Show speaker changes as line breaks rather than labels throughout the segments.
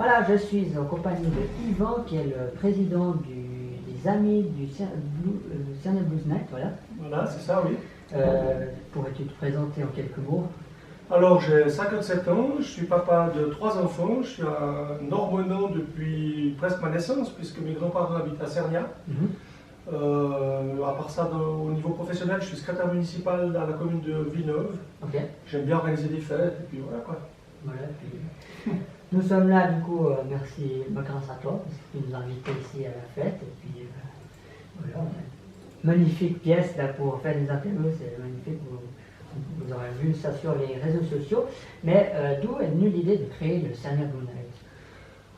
Voilà, je suis en compagnie de Yvan, qui est le président des Amis du Cerner Blues Night, voilà.
Voilà, c'est ça, oui.
Pourrais-tu te présenter en quelques mots?
Alors, j'ai 57 ans, je suis papa de 3 enfants, je suis un Normandin depuis presque ma naissance, puisque mes grands-parents habitent à Cernia. À part ça, au niveau professionnel, je suis secrétaire municipal dans la commune de Villeneuve.
Okay.
J'aime bien organiser des fêtes, et puis voilà quoi.
Voilà, puis, nous sommes là, du coup, merci, grâce à toi, parce que tu nous as invités ici à la fête, et puis voilà, magnifique pièce là pour faire des interviews, c'est magnifique, vous aurez vu ça sur les réseaux sociaux, mais d'où est venue l'idée de créer le Cerner Blues Night?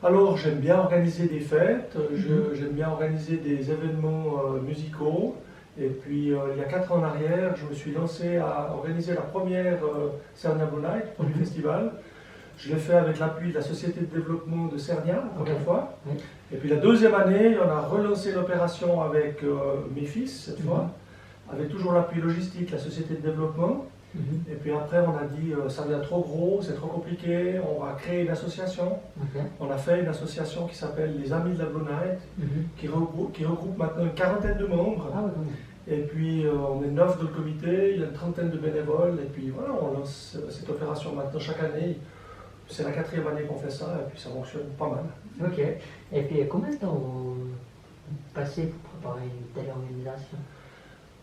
Alors, j'aime bien organiser des fêtes, j'aime bien organiser des événements musicaux. Et puis, il y a 4 ans en arrière, je me suis lancé à organiser la première Cerner Blues Night, premier festival. Je l'ai fait avec l'appui de la Société de développement de Cernia, encore une fois. Et puis, la deuxième année, on a relancé l'opération avec mes fils, cette fois, avec toujours l'appui logistique, la Société de développement. Et puis après, on a dit, ça devient trop gros, c'est trop compliqué, on va créer une association. On a fait une association qui s'appelle les Amis de la Blues Night, qui regroupe maintenant une 40aine de membres. Et puis, on est 9 dans le comité, il y a une 30aine de bénévoles. Et puis voilà, on lance cette opération maintenant chaque année. C'est la 4e année qu'on fait ça, et puis ça fonctionne pas mal.
Ok. Et puis, combien de temps vous passez pour préparer une telle organisation?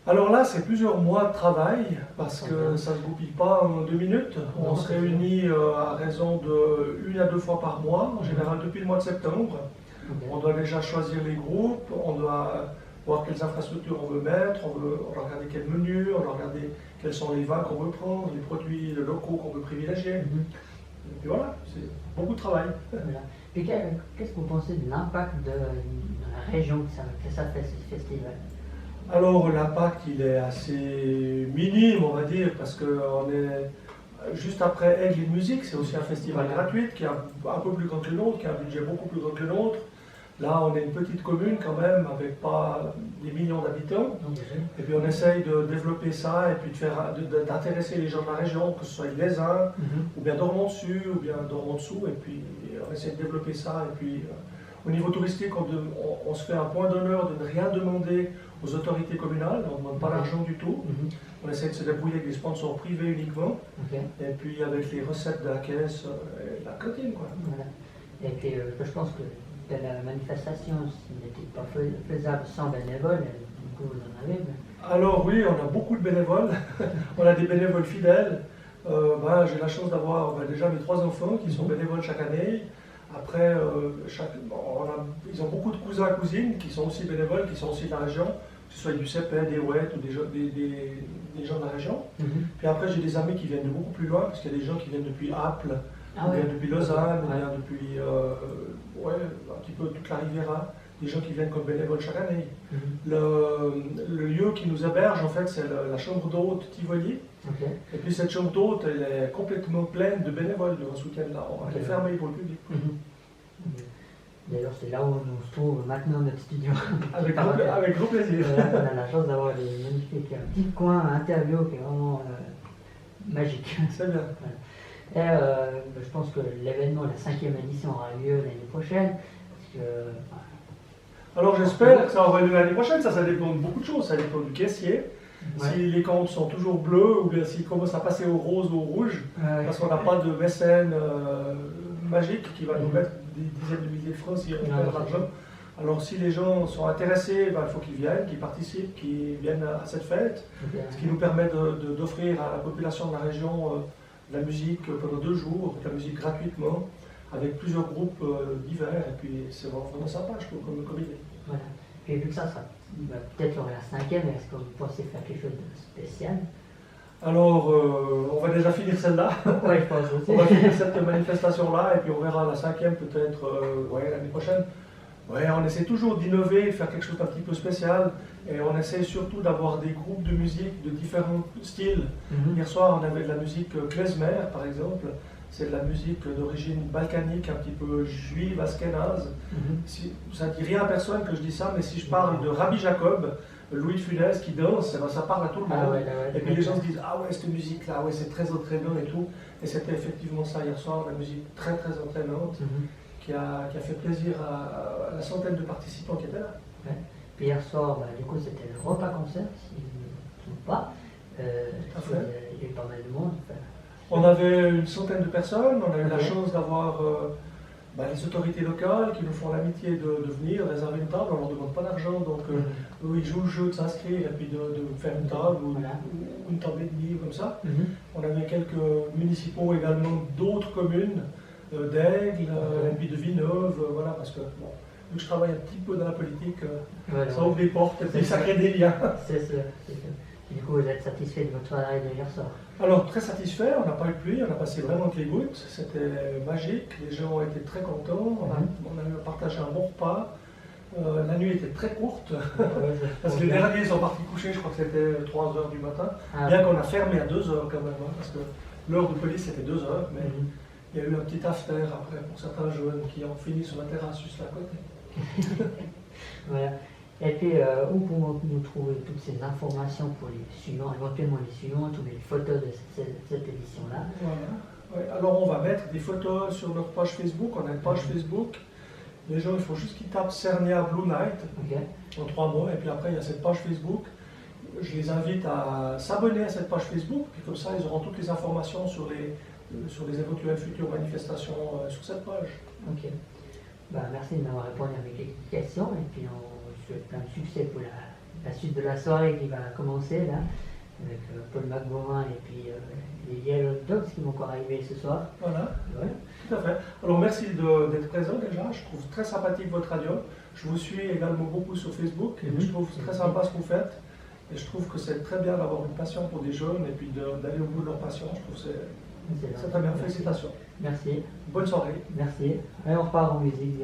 Alors là, c'est plusieurs mois de travail, parce que ça ne se goupille pas en 2 minutes. On se réunit à raison de 1 à 2 fois par mois, en général depuis le mois de septembre. On doit déjà choisir les groupes, on doit voir quelles infrastructures on veut mettre, on doit regarder quel menu, on doit regarder quels sont les vins qu'on veut prendre, les produits locaux qu'on veut privilégier. Et puis voilà, c'est beaucoup de travail.
Voilà. Et qu'est-ce que vous pensez de l'impact de la région que ça fait, ce festival?
Alors l'impact, il est assez minime, on va dire, parce qu'on est juste après Aigle Musique, c'est aussi un festival gratuit qui est un peu plus grand que le nôtre, qui a un budget beaucoup plus grand que le nôtre. Là, on est une petite commune quand même, avec pas des millions d'habitants. Et puis on essaye de développer ça et puis d'intéresser les gens de la région, que ce soit les uns, ou bien Dormont-Dessus, ou bien Dormont-Dessous. Et puis on essaie de développer ça. Et puis au niveau touristique, on se fait un point d'honneur de ne rien demander aux autorités communales. On ne demande pas d'argent du tout. On essaie de se débrouiller avec des sponsors privés uniquement. Et puis avec les recettes de la caisse et de la cantine, quoi.
Voilà. Et puis je pense que la manifestation n'était pas faisable sans bénévoles, du coup vous en avez. Mais...
Alors oui, on a beaucoup de bénévoles, on a des bénévoles fidèles. J'ai la chance d'avoir déjà mes 3 enfants qui sont bénévoles chaque année. Après, ils ont beaucoup de cousins et cousines qui sont aussi bénévoles, qui sont aussi de la région, que ce soit du CEPED, des OUET ou des gens de la région. Puis après, j'ai des amis qui viennent de beaucoup plus loin, parce qu'il y a des gens qui viennent depuis Apple, depuis Lausanne, depuis un petit peu toute la Riviera, des gens qui viennent comme bénévoles chaque année. Le lieu qui nous héberge, en fait, c'est la chambre d'hôte Tivoli. Et puis cette chambre d'hôte, elle est complètement pleine de bénévoles durant ce week-end-là. Elle est fermée pour le public.
D'ailleurs, c'est là où on se trouve maintenant notre studio.
Avec gros plaisir.
On a la chance d'avoir des magnifiques petits coins interview qui est vraiment magique.
C'est bien.
Et, je pense que l'événement, la 5e édition, aura lieu l'année prochaine.
Alors j'espère que ça aura lieu l'année prochaine. Ça dépend de beaucoup de choses. Ça dépend du caissier. Si les comptes sont toujours bleus ou bien s'ils commencent à passer au rose ou au rouge, parce qu'on n'a pas de mécène magique qui va nous mettre des dizaines de milliers de francs si on perd de l'argent. Alors si les gens sont intéressés, il faut qu'ils viennent, qu'ils participent, qu'ils viennent à cette fête, ce qui nous permet d'offrir à la population de la région de la musique pendant 2 jours, de la musique gratuitement, avec plusieurs groupes divers, et puis c'est vraiment sympa, je trouve, comme idée.
Voilà. Et vu que ça peut-être aurait la 5e, est-ce que vous pensez faire quelque chose de spécial?
Alors, on va déjà finir celle-là.
Oui, je pense aussi.
On va finir cette manifestation-là, et puis on verra la 5e peut-être l'année prochaine. On essaie toujours d'innover, de faire quelque chose d'un petit peu spécial, et on essaie surtout d'avoir des groupes de musique de différents styles. Hier soir, on avait de la musique klezmer, par exemple. C'est de la musique d'origine balkanique, un petit peu juive, ashkénaze. Ça ne dit rien à personne que je dis ça, mais si je parle de Rabbi Jacob, Louis de Funès qui danse, ça parle à tout le monde. Et puis les gens se disent, ah ouais, cette musique-là, c'est très entraînant et tout. Et c'était effectivement ça hier soir, la musique très très entraînante, qui a fait plaisir à la centaine de participants qui étaient là.
Ouais. Puis hier soir, bah, du coup, c'était le repas-concert, si je ne me trompe pas.
Tout à fait.
Il y a eu pas mal de monde. Enfin,
On avait une centaine de personnes, on a eu la
Ok.
chance d'avoir les autorités locales qui nous font l'amitié de venir réserver une table, on ne leur demande pas d'argent, donc eux ils jouent le jeu de s'inscrire et puis de faire une table
Voilà.
ou une table et demie comme ça.
Mhm.
On avait quelques municipaux également d'autres communes, d'Aigle et puis de Villeneuve, voilà, parce que bon, vu que je travaille un petit peu dans la politique,
Voilà.
ça ouvre des portes et puis
C'est
ça
ça.
crée des liens.
C'est sûr, c'est sûr. Et du coup, vous êtes satisfait de votre soirée de hier soir?
Alors, très satisfait, on n'a pas eu de pluie, on a passé vraiment que les gouttes, c'était magique, les gens ont été très contents, on a eu partagé un bon repas. La nuit était très courte, parce que les derniers sont partis coucher, je crois que c'était 3 h du matin,
Ah,
bien qu'on a fermé à 2 h quand même, hein, parce que l'heure de police c'était 2 h, mais
mhm.
il y a eu un petit after après pour certains jeunes qui ont fini sur la terrasse juste à côté.
Voilà. Et puis, où pouvons-nous trouver toutes ces informations pour les suivants, éventuellement les suivantes ou les photos de cette édition-là?
Voilà. Ouais, alors on va mettre des photos sur notre page Facebook, on a une page Facebook. Les gens, il faut juste qu'ils tapent Cernia Blue Night
Ok.
en 3 mots, et puis après il y a cette page Facebook. Je les invite à s'abonner à cette page Facebook, puis comme ça ils auront toutes les informations sur les éventuelles futures manifestations sur cette page.
Ok. Bah, merci de m'avoir répondu à mes questions et puis on vous souhaite plein de succès pour la suite de la soirée qui va commencer là, avec Paul McGowan et puis les Yellow Dogs qui vont encore arriver ce soir.
Voilà,
Voilà.
tout à fait. Alors merci d'être présent déjà, je trouve très sympathique votre radio. Je vous suis également beaucoup sur Facebook et je trouve très sympa ce que vous faites. Et je trouve que c'est très bien d'avoir une passion pour des jeunes et puis d'aller au bout de leur passion. Je trouve que c'est très bien. Félicitations.
Merci.
Bonne soirée.
Merci. Allez, on repart en musique.